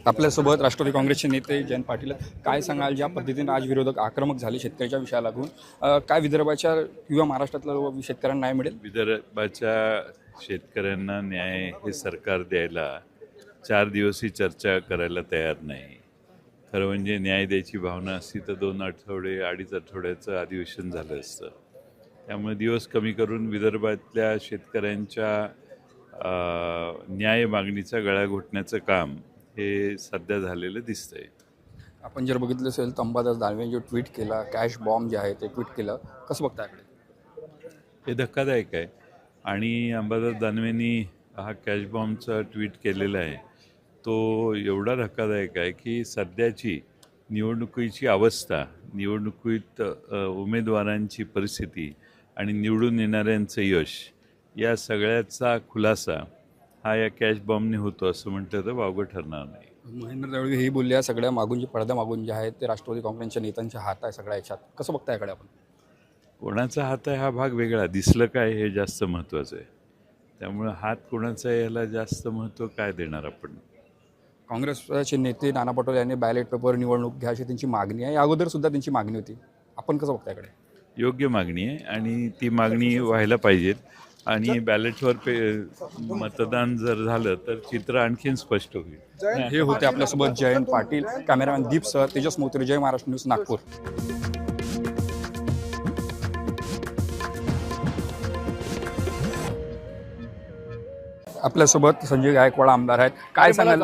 आपल्यासोबत राष्ट्रवादी काँग्रेसचे नेते जयंत पाटील आहेत. काय सांगाल, ज्या पद्धतीने आज विरोधक आक्रमक झाले शेतकऱ्याच्या विषयाला लागून, काय विदर्भाच्या किंवा महाराष्ट्रातल्या शेतकऱ्यांना न्याय मिळेल? विदर्भाच्या शेतकऱ्यांना न्याय हे सरकार द्यायला 4 दिवसही चर्चा करायला तयार नाही. खरं म्हणजे न्याय द्यायची भावना असती तर 2 आठवडे 2.5 आठवड्याचं अधिवेशन झालं असतं. त्यामुळे दिवस कमी करून विदर्भातल्या शेतकऱ्यांच्या न्याय मागणीचा गळा घोटण्याचं काम हे सध्या झालेलं दिसतंय. आपण जर बघितलं असेल तर अंबादास दानवेंनी जो ट्विट केला, कॅश बॉम्ब जे आहे ते ट्विट केलं, कसं बघता याकडे? हे धक्कादायक आहे. आणि अंबादास दानवेंनी हा कॅश बॉम्बचा ट्विट केलेला आहे तो एवढा धक्कादायक आहे की सध्याची निवडणुकीची अवस्था, निवडणुकीत उमेदवारांची परिस्थिती आणि निवडून येणाऱ्यांचं यश या सगळ्याचा खुलासा हा या कॅश बॉम्बने होतो असं म्हटलं तर वावगं ठरणार नाही. महेंद्र दळवी हेही बोलले, या सगळ्या मागून जे पडद्या मागून जे आहे ते राष्ट्रवादी काँग्रेसच्या नेत्यांच्या हात आहे सगळ्या याच्यात. कसं बघता याकडे आपण? कोणाचा हात आहे हा भाग वेगळा, दिसलं काय हे जास्त महत्त्वाचं आहे. त्यामुळं हात कोणाचा आहे याला जास्त महत्त्व काय देणार आपण? काँग्रेसचे नेते नाना पटोले यांनी बॅलेट पेपर निवडणूक घ्या अशी त्यांची मागणी आहे. अगोदर सुद्धा त्यांची मागणी होती. आपण कसं बघता याकडे? योग्य मागणी आहे आणि ती मागणी व्हायला पाहिजे. आणि बॅलेटवर मतदान जर झालं तर चित्र आणखीन स्पष्ट होईल. हे होते आपल्यासोबत जयंत पाटील, कॅमेरामॅन दीप सर, तेजस मोत्रे, जय महाराष्ट्र न्यूज, नागपूर. आपल्यासोबत संजय गायकवाड आमदार आहेत. काय सांगाल